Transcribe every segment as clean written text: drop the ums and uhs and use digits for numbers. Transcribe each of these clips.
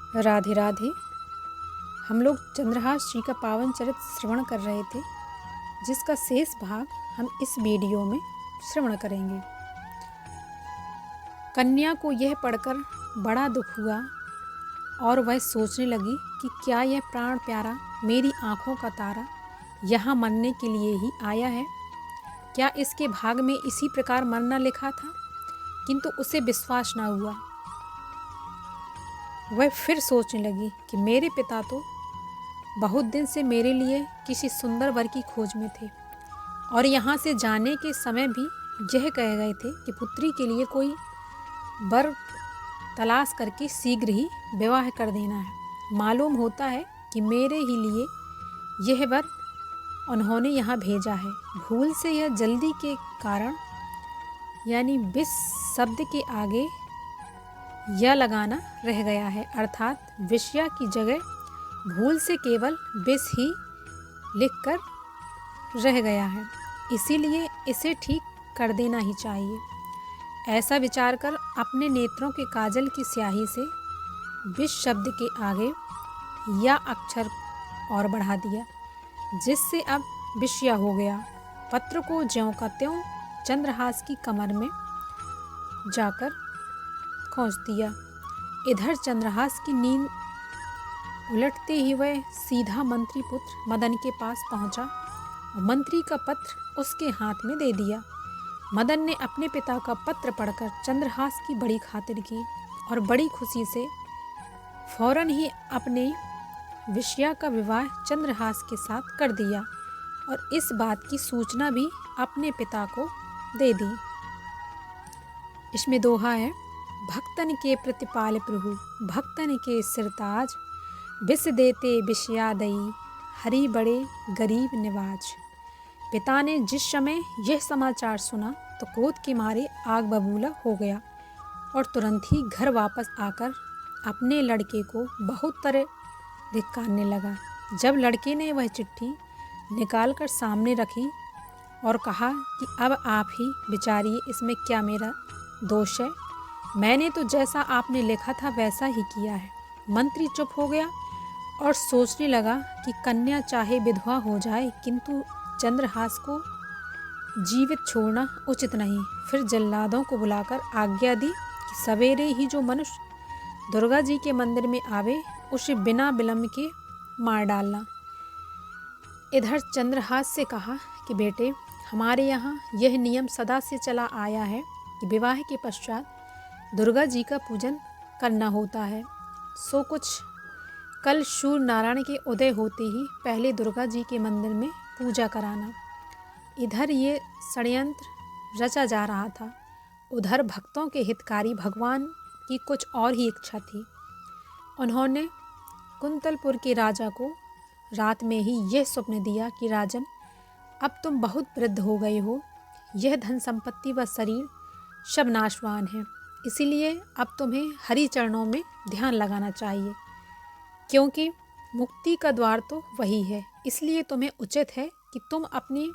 राधे राधे। हम लोग चंद्रहास जी का पावन चरित्र श्रवण कर रहे थे, जिसका शेष भाग हम इस वीडियो में श्रवण करेंगे। कन्या को यह पढ़कर बड़ा दुख हुआ और वह सोचने लगी कि क्या यह प्राण प्यारा मेरी आँखों का तारा यहाँ मरने के लिए ही आया है। क्या इसके भाग में इसी प्रकार मरना लिखा था? किंतु उसे विश्वास न हुआ। वह फिर सोचने लगी कि मेरे पिता तो बहुत दिन से मेरे लिए किसी सुंदर वर की खोज में थे और यहाँ से जाने के समय भी यह कह गए थे कि पुत्री के लिए कोई वर तलाश करके शीघ्र ही विवाह कर देना है। मालूम होता है कि मेरे ही लिए यह वर उन्होंने यहाँ भेजा है। भूल से यह जल्दी के कारण यानी विष शब्द के आगे या लगाना रह गया है, अर्थात विषया की जगह भूल से केवल विष ही लिखकर रह गया है, इसीलिए इसे ठीक कर देना ही चाहिए। ऐसा विचार कर अपने नेत्रों के काजल की स्याही से विष शब्द के आगे या अक्षर और बढ़ा दिया, जिससे अब विषया हो गया। पत्र को ज्यों का त्यों चंद्रहास की कमर में जाकर खोंच दिया। इधर चंद्रहास की नींद उलटते ही वह सीधा मंत्री पुत्र मदन के पास पहुंचा और मंत्री का पत्र उसके हाथ में दे दिया। मदन ने अपने पिता का पत्र पढ़कर चंद्रहास की बड़ी खातिर की और बड़ी खुशी से फौरन ही अपने विषया का विवाह चंद्रहास के साथ कर दिया और इस बात की सूचना भी अपने पिता को दे दी। इसमें दोहा है, भक्तन के प्रतिपाल प्रभु भक्तन के सिरताज, विष देते विषयादयी हरि बड़े गरीब निवाज। पिता ने जिस समय यह समाचार सुना तो क्रोध के मारे आग बबूला हो गया और तुरंत ही घर वापस आकर अपने लड़के को बहुत तरह धिक्कारने लगा। जब लड़के ने वह चिट्ठी निकालकर सामने रखी और कहा कि अब आप ही विचारिए, इसमें क्या मेरा दोष है? मैंने तो जैसा आपने लिखा था वैसा ही किया है। मंत्री चुप हो गया और सोचने लगा कि कन्या चाहे विधवा हो जाए, किंतु चंद्रहास को जीवित छोड़ना उचित नहीं। फिर जल्लादों को बुलाकर आज्ञा दी कि सवेरे ही जो मनुष्य दुर्गा जी के मंदिर में आवे उसे बिना विलंब के मार डालना। इधर चंद्रहास से कहा कि बेटे, हमारे यहाँ यह नियम सदा से चला आया है कि विवाह के पश्चात दुर्गा जी का पूजन करना होता है। सो कुछ कल सूर्य नारायण के उदय होते ही पहले दुर्गा जी के मंदिर में पूजा कराना। इधर ये षड्यंत्र रचा जा रहा था, उधर भक्तों के हितकारी भगवान की कुछ और ही इच्छा थी। उन्होंने कुंतलपुर के राजा को रात में ही यह स्वप्न दिया कि राजन, अब तुम बहुत वृद्ध हो गए हो, यह धन संपत्ति व शरीर सब नाशवान है, इसीलिए अब तुम्हें हरि चरणों में ध्यान लगाना चाहिए, क्योंकि मुक्ति का द्वार तो वही है। इसलिए तुम्हें उचित है कि तुम अपने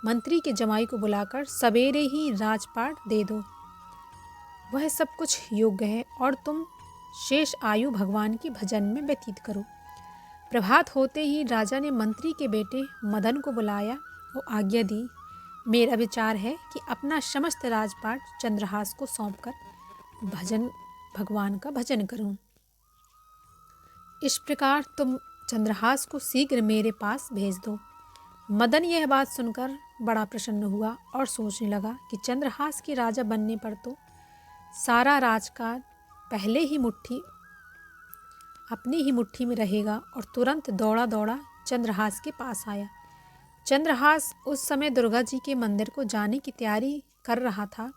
मंत्री के जमाई को बुलाकर सवेरे ही राजपाट दे दो। वह सब कुछ योग्य है और तुम शेष आयु भगवान के भजन में व्यतीत करो। प्रभात होते ही राजा ने मंत्री के बेटे मदन को बुलाया और आज्ञा दी, मेरा विचार है कि अपना समस्त राजपाट चंद्रहास को सौंपकर भगवान का भजन करूं। इस प्रकार तुम चंद्रहास को शीघ्र मेरे पास भेज दो। मदन यह बात सुनकर बड़ा प्रसन्न हुआ और सोचने लगा कि चंद्रहास के राजा बनने पर तो सारा राजकाज पहले ही अपनी ही मुट्ठी में रहेगा और तुरंत दौड़ा दौड़ा चंद्रहास के पास आया। चंद्रहास उस समय दुर्गा जी के मंदिर को जाने की तैयारी कर रहा था।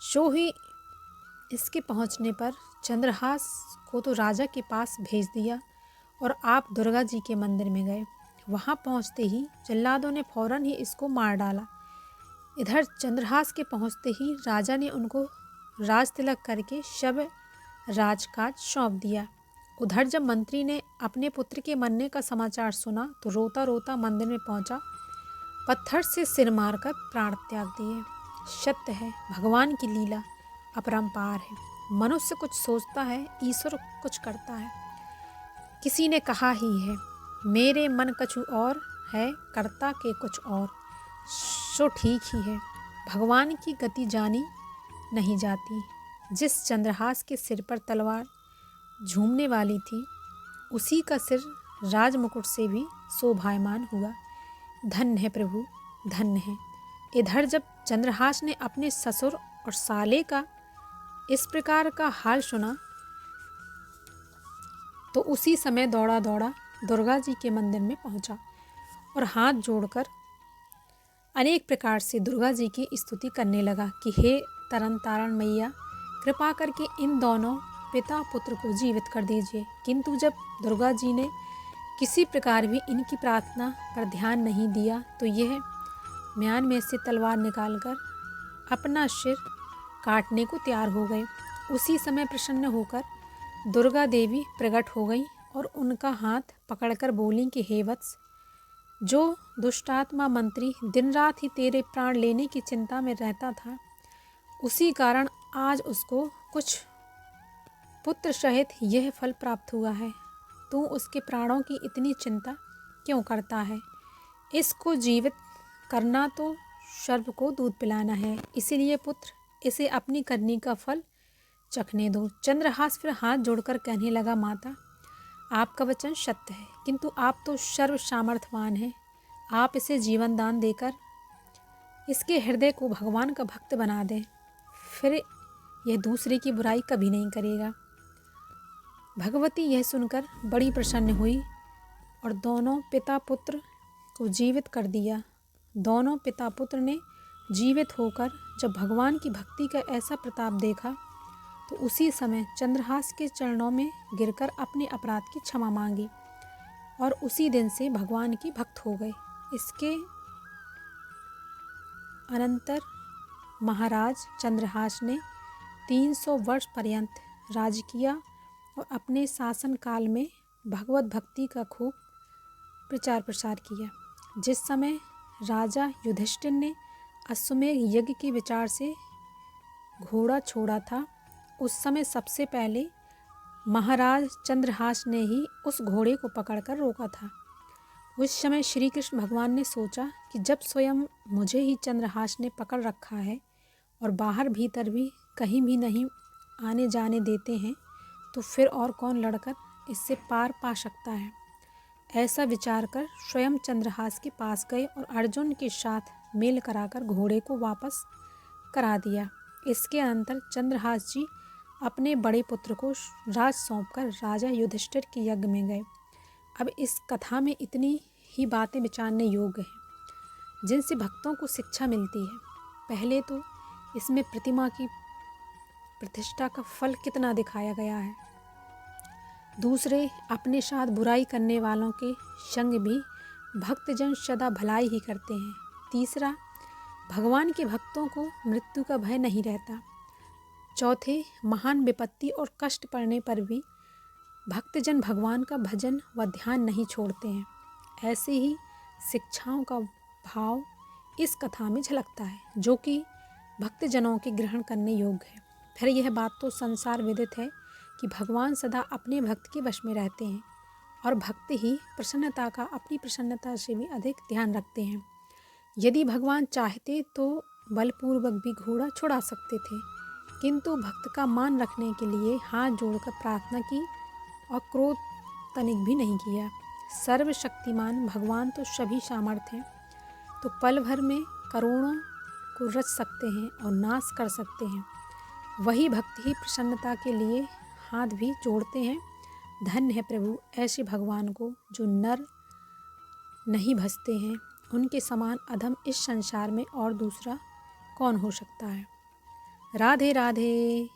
सो ही इसके पहुंचने पर चंद्रहास को तो राजा के पास भेज दिया और आप दुर्गा जी के मंदिर में गए। वहां पहुंचते ही जल्लादों ने फौरन ही इसको मार डाला। इधर चंद्रहास के पहुंचते ही राजा ने उनको राज तिलक करके शब राजकाज सौंप दिया। उधर जब मंत्री ने अपने पुत्र के मरने का समाचार सुना तो रोता रोता मंदिर में पहुंचा, पत्थर से सिर मारकर प्राण त्याग दिए। सत्य है, भगवान की लीला अपरंपार है। मनुष्य कुछ सोचता है, ईश्वर कुछ करता है। किसी ने कहा ही है, मेरे मन कछु और है, करता के कुछ और, सो ठीक ही है। भगवान की गति जानी नहीं जाती। जिस चंद्रहास के सिर पर तलवार झूमने वाली थी, उसी का सिर राजमुकुट से भी शोभायमान हुआ। धन्य है प्रभु, धन्य है। इधर जब चंद्रहास ने अपने ससुर और साले का इस प्रकार का हाल सुना तो उसी समय दौड़ा दौड़ा दुर्गा जी के मंदिर में पहुंचा और हाथ जोड़कर अनेक प्रकार से दुर्गा जी की स्तुति करने लगा कि हे तरन तारण मैया, कृपा करके इन दोनों पिता पुत्र को जीवित कर दीजिए। किंतु जब दुर्गा जी ने किसी प्रकार भी इनकी प्रार्थना पर ध्यान नहीं दिया तो यह म्यान में से तलवार निकालकर अपना सिर काटने को तैयार हो गए। उसी समय प्रसन्न होकर दुर्गा देवी प्रकट हो गई और उनका हाथ पकड़कर बोली कि हे वत्स, जो दुष्टात्मा मंत्री दिन रात ही तेरे प्राण लेने की चिंता में रहता था, उसी कारण आज उसको कुछ पुत्र सहित यह फल प्राप्त हुआ है। तू उसके प्राणों की इतनी चिंता क्यों करता है? इसको जीवित करना तो सर्प को दूध पिलाना है। इसीलिए पुत्र, इसे अपनी करनी का फल चखने दो। चंद्रहास फिर हाथ जोड़कर कहने लगा, माता, आपका वचन सत्य है, किंतु आप तो सर्व सामर्थ्यवान हैं। आप इसे जीवन दान देकर इसके हृदय को भगवान का भक्त बना दें, फिर यह दूसरे की बुराई कभी नहीं करेगा। भगवती यह सुनकर बड़ी प्रसन्न हुई और दोनों पिता पुत्र को जीवित कर दिया। दोनों पिता पुत्र ने जीवित होकर जब भगवान की भक्ति का ऐसा प्रताप देखा तो उसी समय चंद्रहास के चरणों में गिरकर अपने अपराध की क्षमा मांगी और उसी दिन से भगवान की भक्त हो गए। इसके अनंतर महाराज चंद्रहास ने 300 वर्ष पर्यंत राज किया और अपने शासन काल में भगवत भक्ति का खूब प्रचार प्रसार किया। जिस समय राजा युधिष्ठिर ने अश्वमेध यज्ञ के विचार से घोड़ा छोड़ा था, उस समय सबसे पहले महाराज चंद्रहास ने ही उस घोड़े को पकड़कर रोका था। उस समय श्री कृष्ण भगवान ने सोचा कि जब स्वयं मुझे ही चंद्रहास ने पकड़ रखा है और बाहर भीतर भी कहीं भी नहीं आने जाने देते हैं, तो फिर और कौन लड़कर इससे पार पा सकता है। ऐसा विचार कर स्वयं चंद्रहास के पास गए और अर्जुन के साथ मेल कराकर घोड़े को वापस करा दिया। इसके अनंतर चंद्रहास जी अपने बड़े पुत्र को राज सौंपकर राजा युधिष्ठिर के यज्ञ में गए। अब इस कथा में इतनी ही बातें विचारने योग्य हैं जिनसे भक्तों को शिक्षा मिलती है। पहले तो इसमें प्रतिमा की प्रतिष्ठा का फल कितना दिखाया गया है। दूसरे, अपने साथ बुराई करने वालों के संग भी भक्तजन सदा भलाई ही करते हैं। तीसरा, भगवान के भक्तों को मृत्यु का भय नहीं रहता। चौथे, महान विपत्ति और कष्ट पड़ने पर भी भक्तजन भगवान का भजन व ध्यान नहीं छोड़ते हैं। ऐसे ही शिक्षाओं का भाव इस कथा में झलकता है, जो कि भक्तजनों के ग्रहण करने योग्य है। फिर यह बात तो संसार विदित है कि भगवान सदा अपने भक्त के वश में रहते हैं और भक्त ही प्रसन्नता का अपनी प्रसन्नता से भी अधिक ध्यान रखते हैं। यदि भगवान चाहते तो बलपूर्वक भी घोड़ा छुड़ा सकते थे, किंतु भक्त का मान रखने के लिए हाथ जोड़कर प्रार्थना की और क्रोध तनिक भी नहीं किया। सर्वशक्तिमान भगवान तो सभी सामर्थ्य हैं, तो पल भर में करोड़ों को रच सकते हैं और नाश कर सकते हैं। वही भक्त ही प्रसन्नता के लिए हाथ भी जोड़ते हैं। धन्य है प्रभु ऐसे भगवान को जो नर नहीं भजते हैं। उनके समान अधम इस संसार में और दूसरा कौन हो सकता है। राधे राधे।